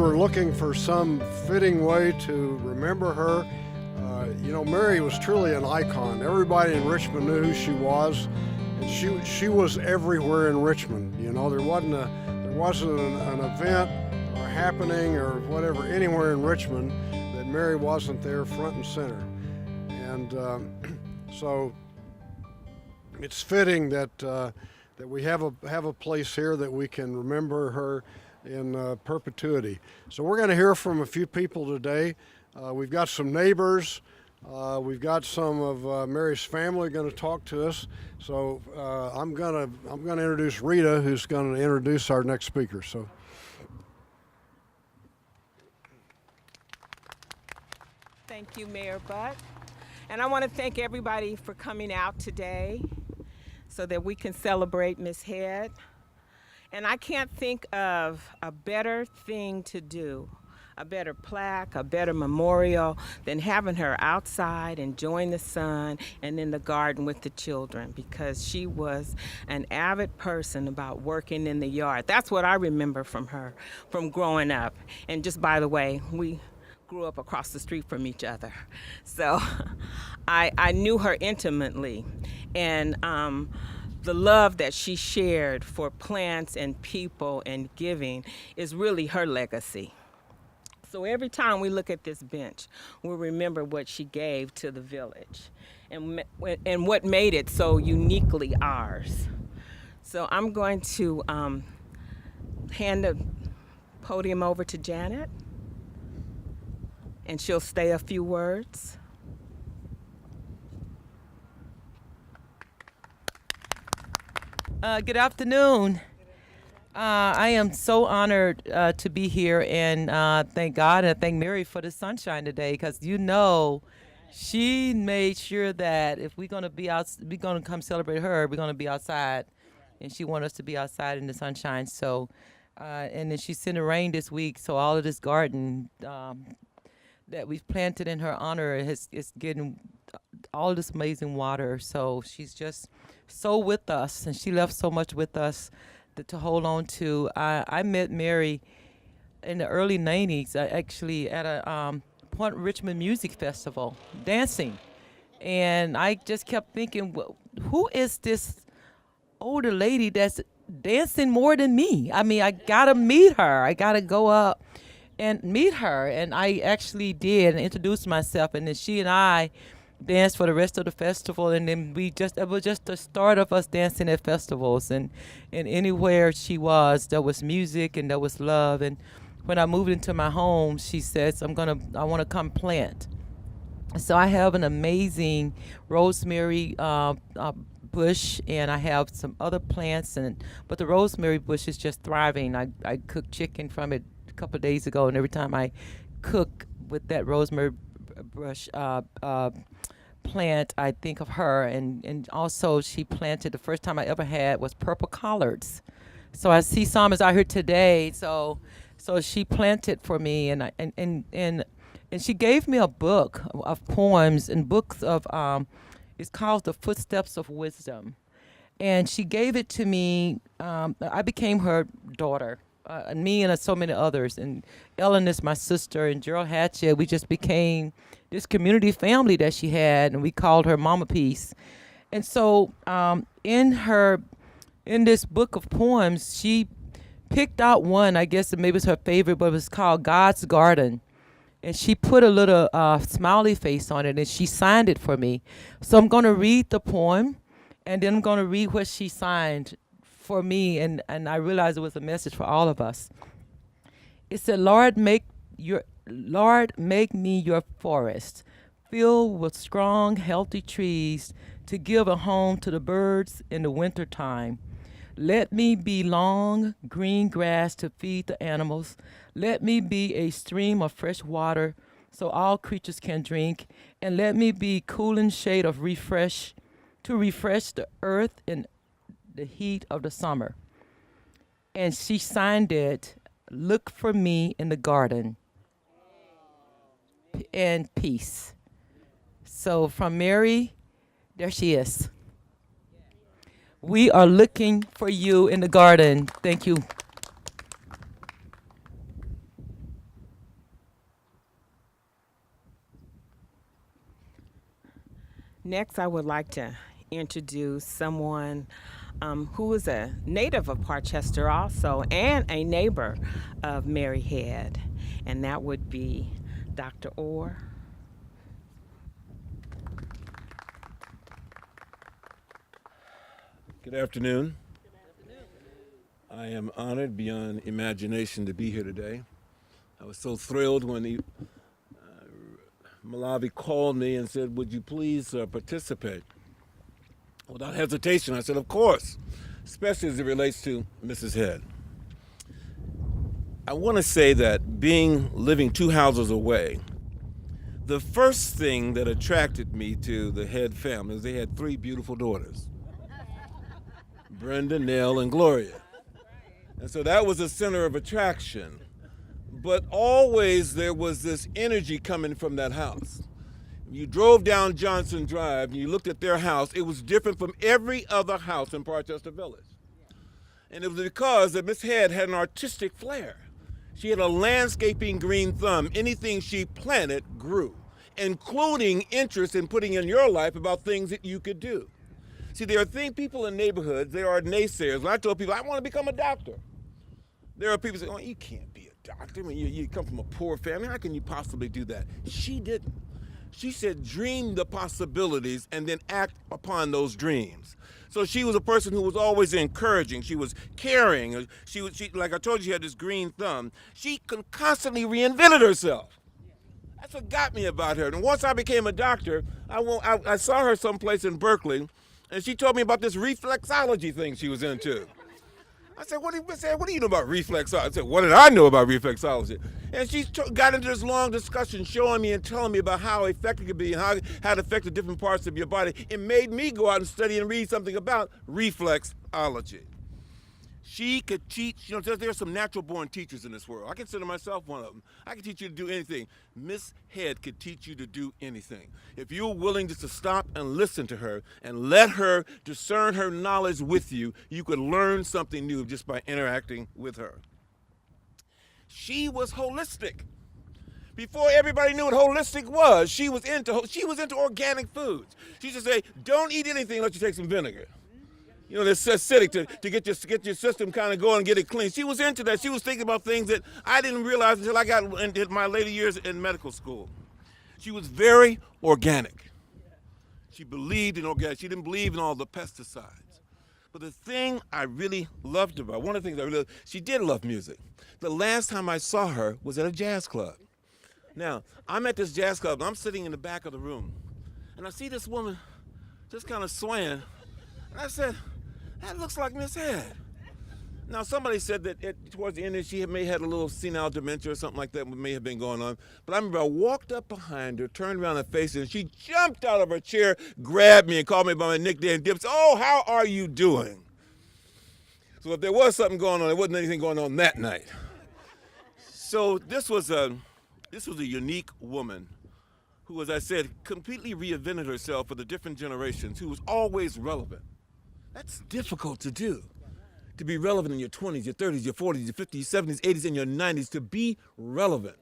were looking for some fitting way to remember her, Mary was truly an icon. Everybody in Richmond knew who she was, and she was everywhere in Richmond. There wasn't an event or happening or whatever anywhere in Richmond that Mary wasn't there front and center. And so it's fitting that we have a place here that we can remember her in perpetuity. So we're going to hear from a few people today. We've got some neighbors. We've got some of Mary's family going to talk to us. So I'm going to introduce Rita, who's going to introduce our next speaker. So. Thank you, Mayor Buck. And I want to thank everybody for coming out today so that we can celebrate Miss Head. And I can't think of a better thing to do, a better plaque, a better memorial than having her outside enjoying the sun and in the garden with the children, because she was an avid person about working in the yard. That's what I remember from her, from growing up. And just by the way, we grew up across the street from each other. So I knew her intimately. And the love that she shared for plants and people and giving is really her legacy. So every time we look at this bench, we'll remember what she gave to the village and what made it so uniquely ours. So I'm going to hand the podium over to Janet, and she'll say a few words. Good afternoon. I am so honored to be here, and thank God and thank Mary for the sunshine today, because she made sure that if we're gonna be out, we're gonna come celebrate her, we're gonna be outside, and she wanted us to be outside in the sunshine. So, and then she sent the rain this week, so all of this garden that we've planted in her honor is getting all this amazing water. So she's just so with us, and she left so much with us to hold on to. I met Mary in the early 90s, actually at a Richmond Music Festival, dancing. And I just kept thinking, who is this older lady that's dancing more than me? I mean, I gotta meet her. I gotta go up and meet her. And I actually did, and introduced myself, and then she and I danced for the rest of the festival, and then it was just the start of us dancing at festivals, and anywhere she was, there was music and there was love. And when I moved into my home, she says, I want to come plant. So I have an amazing rosemary bush, and I have some other plants, but the rosemary bush is just thriving. I cooked chicken from it a couple of days ago, and every time I cook with that rosemary bush plant, I think of her. And also she planted, the first time I ever had was purple collards. So I see some is out here today. So she planted for me, and she gave me a book of poems and books of it's called The Footsteps of Wisdom. And she gave it to me. I became her daughter. And me and so many others, and Ellen is my sister, and Gerald Hatchett. We just became this community family that she had, and we called her Mama Peace. And so in this book of poems, she picked out one, I guess maybe it's her favorite, but it was called God's Garden. And she put a little smiley face on it, and she signed it for me. So I'm going to read the poem, and then I'm going to read what she signed for me, and I realized it was a message for all of us. It said, Lord, make me your forest, filled with strong, healthy trees, to give a home to the birds in the winter time. Let me be long, green grass to feed the animals. Let me be a stream of fresh water so all creatures can drink. And let me be cooling shade of to refresh the earth in the heat of the summer. And she signed it, look for me in the garden, and peace. So from Mary, there she is. We are looking for you in the garden. Thank you. Next, I would like to introduce someone who is a native of Parchester also and a neighbor of Mary Head, and that would be Dr. Orr. Good afternoon. I am honored beyond imagination to be here today. I was so thrilled when Malavi called me and said, would you please participate? Without hesitation, I said, of course, especially as it relates to Mrs. Head. I want to say that living 2 houses away, the first thing that attracted me to the Head family is they had 3 beautiful daughters, Brenda, Nell, and Gloria. And so that was a center of attraction. But always there was this energy coming from that house. You drove down Johnson Drive and you looked at their house, it was different from every other house in Parchester Village. And it was because that Miss Head had an artistic flair. She had a landscaping green thumb. Anything she planted grew, including interest in putting in your life about things that you could do. See, there are people in neighborhoods, there are naysayers. When I told people, I want to become a doctor, there are people who say, oh, you can't be a doctor. I mean, you come from a poor family. How can you possibly do that? She didn't. She said, dream the possibilities and then act upon those dreams. So she was a person who was always encouraging. She was caring. She like I told you, she had this green thumb. She constantly reinvented herself. That's what got me about her. And once I became a doctor, I saw her someplace in Berkeley, and she told me about this reflexology thing she was into. I said, what do you know about reflexology? I said, what did I know about reflexology? And she got into this long discussion showing me and telling me about how effective it could be and how it affected different parts of your body. It made me go out and study and read something about reflexology. She could teach, there are some natural-born teachers in this world. I consider myself one of them. I can teach you to do anything. Miss Head could teach you to do anything. If you're willing just to stop and listen to her and let her discern her knowledge with you, you could learn something new just by interacting with her. She was holistic. Before everybody knew what holistic was, she was into organic foods. She used to say, don't eat anything unless you take some vinegar. It's acidic to get your system kind of going and get it clean. She was into that. She was thinking about things that I didn't realize until I got into my later years in medical school. She was very organic. She believed in organic. She didn't believe in all the pesticides. But the thing I really loved about, one of the things I really loved, she did love music. The last time I saw her was at a jazz club. Now, I'm at this jazz club, and I'm sitting in the back of the room, and I see this woman just kind of swaying, and I said, that looks like Miss Head. Now, somebody said that towards the end, she may have had a little senile dementia or something like that may have been going on. But I remember I walked up behind her, turned around and faced her, and she jumped out of her chair, grabbed me, and called me by my nickname, Dips. Oh, how are you doing? So if there was something going on, there wasn't anything going on that night. So this was a unique woman who, as I said, completely reinvented herself for the different generations, who was always relevant. That's difficult to do, to be relevant in your 20s, your 30s, your 40s, your 50s, 70s, 80s, and your 90s, to be relevant,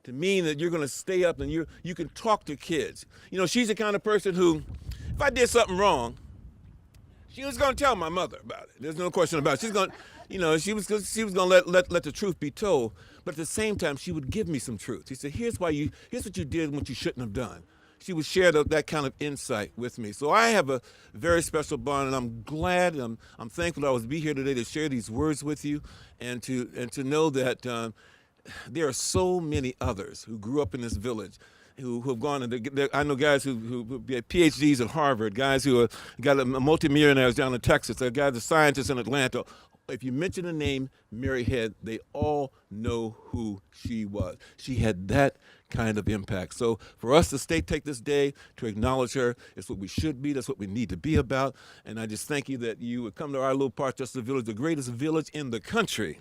to mean that you're going to stay up and you can talk to kids. She's the kind of person who, if I did something wrong, she was going to tell my mother about it. There's no question about it. She's going to, she was going to let the truth be told, but at the same time, she would give me some truth. She said, here's what you did and what you shouldn't have done. She would share that kind of insight with me. So I have a very special bond, and I'm glad, I'm thankful that I was to be here today to share these words with you, and to know that there are so many others who grew up in this village, who have gone, and I know guys who get PhDs at Harvard, guys who got multimillionaires down in Texas, guys, scientists in Atlanta. If you mention the name Mary Head, they all know who she was. She had that kind of impact. So for us to take this day to acknowledge her, it's what we should be. That's what we need to be about. And I just thank you that you would come to our little Parchester village, the greatest village in the country.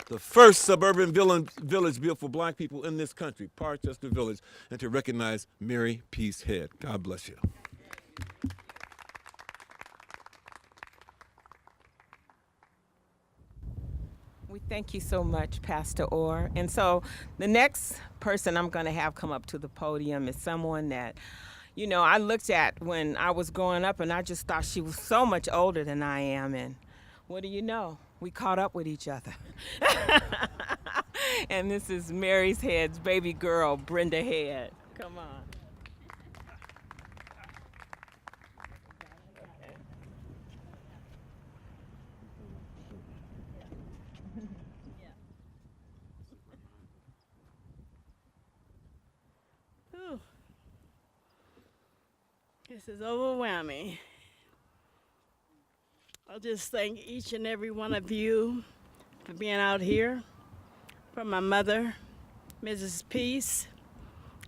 The first suburban village built for black people in this country, Parchester Village, and to recognize Mary Peace Head. God bless you. We thank you so much, Pastor Orr. And so the next person I'm going to have come up to the podium is someone that, you know, I looked at when I was growing up and I just thought she was so much older than I am. And what do you know? We caught up with each other. And this is Mary's Head's baby girl, Brenda Head. Come on. Whew. This is overwhelming. I'll just thank each and every one of you for being out here. From my mother, Mrs. Peace,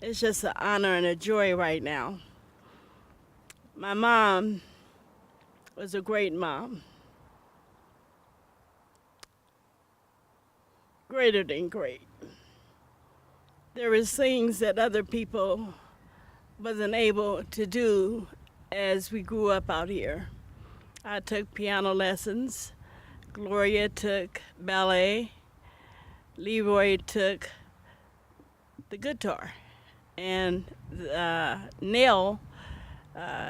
it's just an honor and a joy right now. My mom was a great mom. Greater than great. There is things that other people wasn't able to do as we grew up out here. I took piano lessons. Gloria took ballet. Leroy took the guitar. And Nell,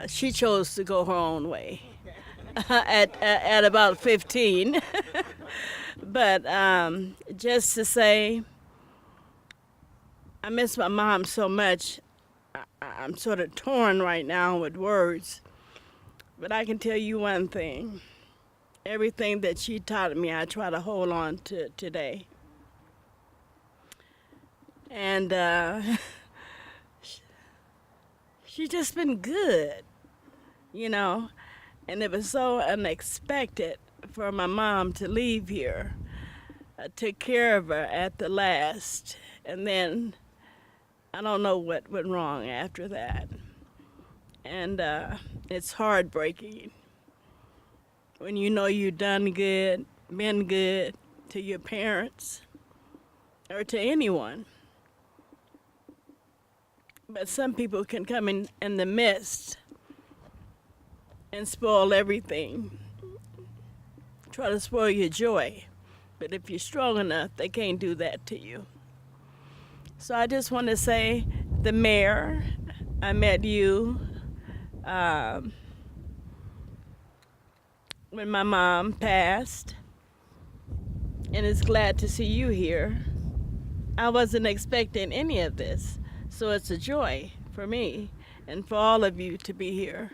she chose to go her own way at about 15. But just to say, I miss my mom so much. I'm sort of torn right now with words. But I can tell you one thing. Everything that she taught me, I try to hold on to today. And she just been good, you know. And it was so unexpected for my mom to leave here. I took care of her at the last. And then I don't know what went wrong after that. And it's heartbreaking when you know you done good, been good to your parents or to anyone. But some people can come in the midst and spoil everything, try to spoil your joy. But if you're strong enough, they can't do that to you. So I just want to say, the mayor, I met you when my mom passed, and it's glad to see you here. I wasn't expecting any of this, so it's a joy for me and for all of you to be here,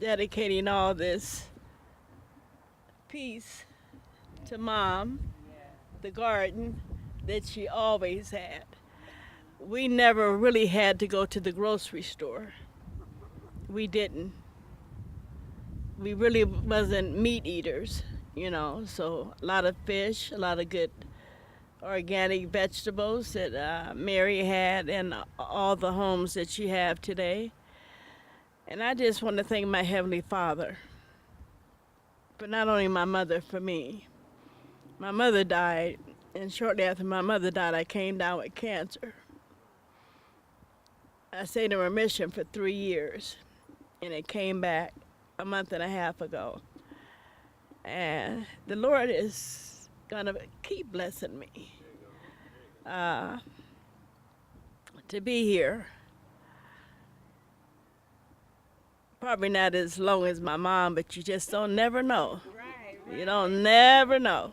dedicating all this peace to Mom, the garden that she always had. We never really had to go to the grocery store. We didn't. We really wasn't meat eaters, you know, so a lot of fish, a lot of good organic vegetables that Mary had in all the homes that she have today. And I just want to thank my Heavenly Father, but not only my mother, for me. My mother died, and shortly after my mother died, I came down with cancer. I stayed in remission for 3 years, and it came back a month and a half ago. And the Lord is gonna keep blessing me to be here. Probably not as long as my mom, but you just don't never know. You don't never know.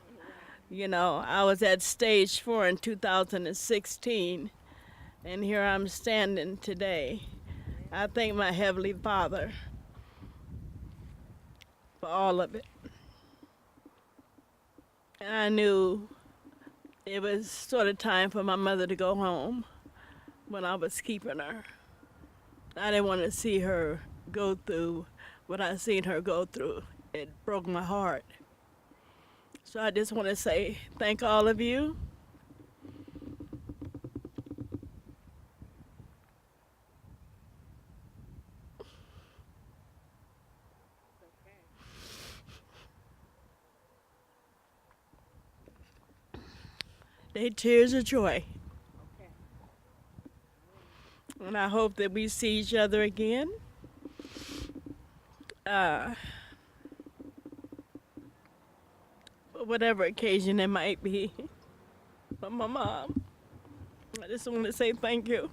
You know, I was at stage 4 in 2016, and here I'm standing today. I thank my Heavenly Father for all of it. And I knew it was sort of time for my mother to go home when I was keeping her. I didn't want to see her go through what I seen her go through. It broke my heart. So I just want to say thank all of you. They tears of joy. And I hope that we see each other again. Whatever occasion it might be. But my mom, I just want to say thank you.